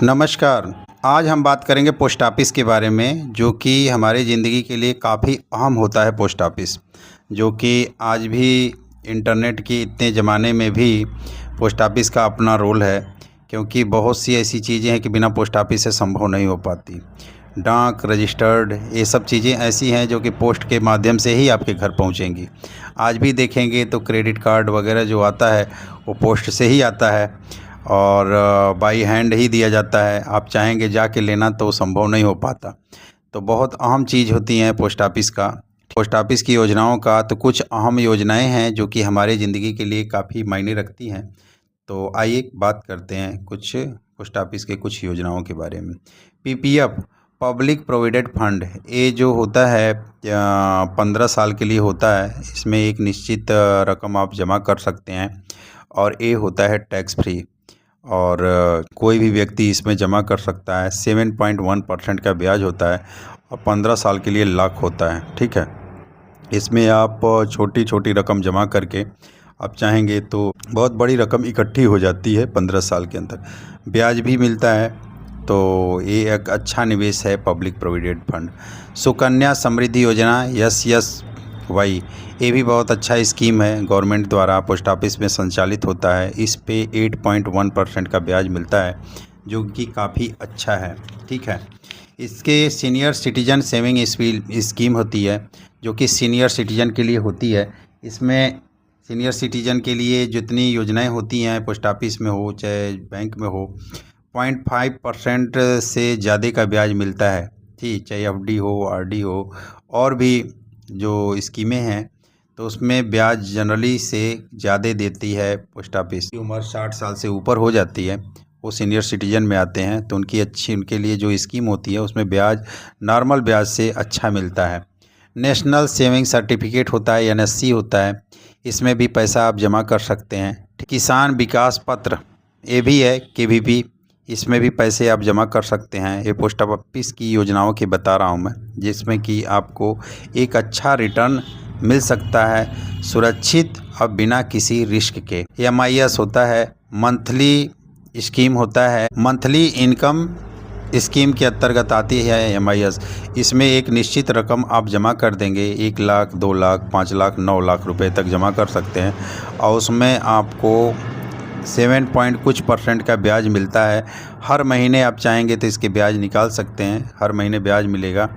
नमस्कार। आज हम बात करेंगे पोस्ट ऑफिस के बारे में, जो कि हमारी ज़िंदगी के लिए काफ़ी अहम होता है। पोस्ट ऑफिस जो कि आज भी इंटरनेट के इतने ज़माने में भी पोस्ट ऑफिस का अपना रोल है, क्योंकि बहुत सी ऐसी चीज़ें हैं कि बिना पोस्ट ऑफिस से संभव नहीं हो पाती। डाक, रजिस्टर्ड, ये सब चीज़ें ऐसी हैं जो कि पोस्ट के माध्यम से ही आपके घर पहुंचेंगी। आज भी देखेंगे तो क्रेडिट कार्ड वगैरह जो आता है वो पोस्ट से ही आता है और बाई हैंड ही दिया जाता है। आप चाहेंगे जाके लेना तो संभव नहीं हो पाता। तो बहुत अहम चीज़ होती हैं पोस्ट ऑफिस का। पोस्ट ऑफिस की योजनाओं का तो कुछ अहम योजनाएं हैं जो कि हमारे ज़िंदगी के लिए काफ़ी मायने रखती हैं। तो आइए बात करते हैं कुछ पोस्ट ऑफिस के कुछ योजनाओं के बारे में। पीपीएफ, पब्लिक प्रोविडेंट फंड, ये जो होता है 15 साल के लिए होता है। इसमें एक निश्चित रकम आप जमा कर सकते हैं और ये होता है टैक्स फ्री और कोई भी व्यक्ति इसमें जमा कर सकता है। 7.1% का ब्याज होता है और 15 साल के लिए लॉक होता है। ठीक है, इसमें आप छोटी छोटी रकम जमा करके आप चाहेंगे तो बहुत बड़ी रकम इकट्ठी हो जाती है 15 साल के अंदर। ब्याज भी मिलता है, तो ये एक अच्छा निवेश है public provident fund. Sukanya Samriddhi योजना SSY, ये भी बहुत अच्छा स्कीम है, गवर्नमेंट द्वारा पोस्ट ऑफिस में संचालित होता है। इस पे 8.1% का ब्याज मिलता है, जो कि काफ़ी अच्छा है। ठीक है, इसके सीनियर सिटीजन सेविंग स्कीम होती है, जो कि सीनियर सिटीजन के लिए होती है। इसमें सीनियर सिटीजन के लिए जितनी योजनाएं होती हैं पोस्ट ऑफिस में हो चाहे बैंक में हो, 0.5% से ज़्यादा का ब्याज मिलता है। ठीक, चाहे FD हो, RD हो, और भी जो स्कीमें हैं तो उसमें ब्याज जनरली से ज़्यादा देती है पोस्ट ऑफिस। की उम्र 60 साल से ऊपर हो जाती है, वो सीनियर सिटीजन में आते हैं, तो उनके लिए जो स्कीम होती है उसमें ब्याज नॉर्मल ब्याज से अच्छा मिलता है। नेशनल सेविंग सर्टिफिकेट होता है, NSC होता है, इसमें भी पैसा आप जमा कर सकते हैं। किसान विकास पत्र, ये भी है KVP, इसमें भी पैसे आप जमा कर सकते हैं। ये पोस्ट ऑफिस की योजनाओं की बता रहा हूँ मैं, जिसमें कि आपको एक अच्छा रिटर्न मिल सकता है, सुरक्षित और बिना किसी रिस्क के। MIS होता है, मंथली स्कीम होता है, मंथली इनकम स्कीम के अंतर्गत आती है MIS। इसमें एक निश्चित रकम आप जमा कर देंगे, 1 लाख, 2 लाख, 5 लाख, 9 लाख रुपए तक जमा कर सकते हैं और उसमें आपको 7 पॉइंट कुछ % का ब्याज मिलता है। हर महीने आप चाहेंगे तो इसके ब्याज निकाल सकते हैं, हर महीने ब्याज मिलेगा।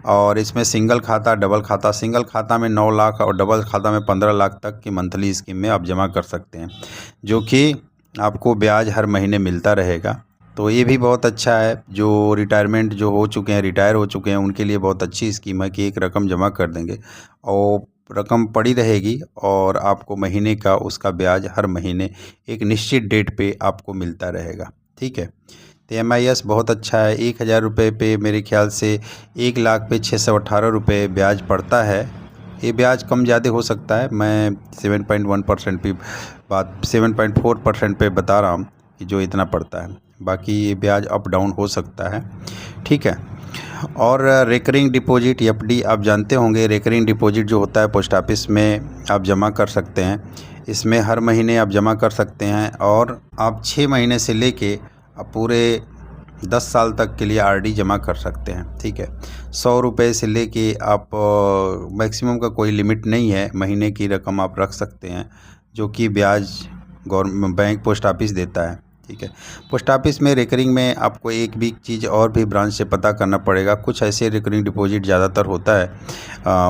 और इसमें सिंगल खाता, डबल खाता, सिंगल खाता में 9 लाख और डबल खाता में 15 लाख तक की मंथली स्कीम में आप जमा कर सकते हैं, जो कि आपको ब्याज हर महीने मिलता रहेगा। तो ये भी बहुत अच्छा है। जो रिटायरमेंट जो हो चुके हैं, रिटायर हो चुके हैं, उनके लिए बहुत अच्छी स्कीम है कि एक रकम जमा कर देंगे और रकम पड़ी रहेगी और आपको महीने का उसका ब्याज हर महीने एक निश्चित डेट पे आपको मिलता रहेगा। ठीक है, तो MIS बहुत अच्छा है। 1000 रुपये पे मेरे ख्याल से 1 लाख पे 618 रुपये ब्याज पड़ता है। ये ब्याज कम ज़्यादा हो सकता है, मैं 7.1% पे 7.4% पे बता रहा हूँ कि जो इतना पड़ता है, बाकी ये ब्याज अप डाउन हो सकता है। ठीक है, और रेकरिंग डिपॉजिट FD आप जानते होंगे। रेकरिंग डिपॉजिट जो होता है पोस्ट ऑफिस में आप जमा कर सकते हैं, इसमें हर महीने आप जमा कर सकते हैं और आप 6 महीने से लेके आप पूरे 10 साल तक के लिए RD जमा कर सकते हैं। ठीक है, 100 रुपये से लेके आप मैक्सिमम का कोई लिमिट नहीं है, महीने की रकम आप रख सकते हैं, जो कि ब्याज गवर्नमेंट बैंक पोस्ट ऑफिस देता है। ठीक है, पोस्ट ऑफिस में रिकरिंग में आपको एक भी चीज़ और भी ब्रांच से पता करना पड़ेगा। कुछ ऐसे रिकरिंग डिपॉजिट ज़्यादातर होता है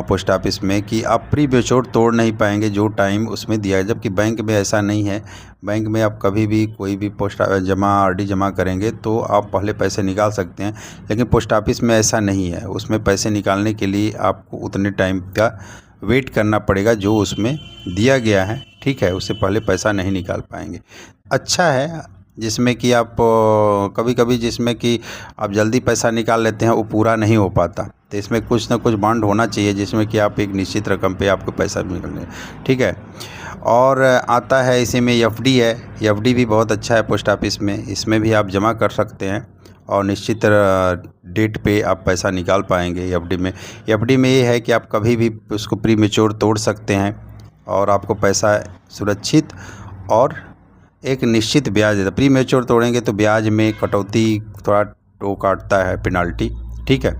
पोस्ट ऑफिस में कि आप प्री मैच्योर तोड़ नहीं पाएंगे जो टाइम उसमें दिया है, जबकि बैंक में ऐसा नहीं है। बैंक में आप कभी भी कोई भी RD जमा करेंगे तो आप पहले पैसे निकाल सकते हैं, लेकिन पोस्ट ऑफिस में ऐसा नहीं है। उसमें पैसे निकालने के लिए आपको उतने टाइम का वेट करना पड़ेगा जो उसमें दिया गया है। ठीक है, उससे पहले पैसा नहीं निकाल पाएंगे। अच्छा है जिसमें कि आप कभी कभी जिसमें कि आप जल्दी पैसा निकाल लेते हैं वो पूरा नहीं हो पाता, तो इसमें कुछ ना कुछ बॉन्ड होना चाहिए जिसमें कि आप एक निश्चित रकम पे आपको पैसा भी निकलने। ठीक है, और आता है इसी में FD है। FD भी बहुत अच्छा है पोस्ट ऑफिस में, इसमें भी आप जमा कर सकते हैं और निश्चित डेट पे आप पैसा निकाल पाएंगे। FD में ये है कि आप कभी भी उसको प्री मैच्योर तोड़ सकते हैं और आपको पैसा सुरक्षित और एक निश्चित ब्याज देता है। प्री मैच्योर तोड़ेंगे तो ब्याज में कटौती थोड़ा टो काटता है, पेनाल्टी, ठीक है।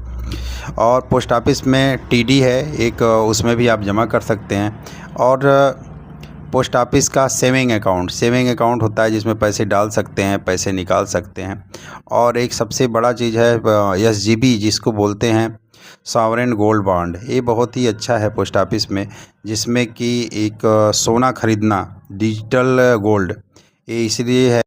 और पोस्ट ऑफिस में टीडी है एक, उसमें भी आप जमा कर सकते हैं। और पोस्ट ऑफिस का सेविंग अकाउंट होता है जिसमें पैसे डाल सकते हैं, पैसे निकाल सकते हैं। और एक सबसे बड़ा चीज़ है एसजीबी, जिसको बोलते हैं सॉवरेन गोल्ड बॉन्ड। ये बहुत ही अच्छा है पोस्ट ऑफिस में, जिसमें कि एक सोना खरीदना, डिजिटल गोल्ड, ये इसलिए है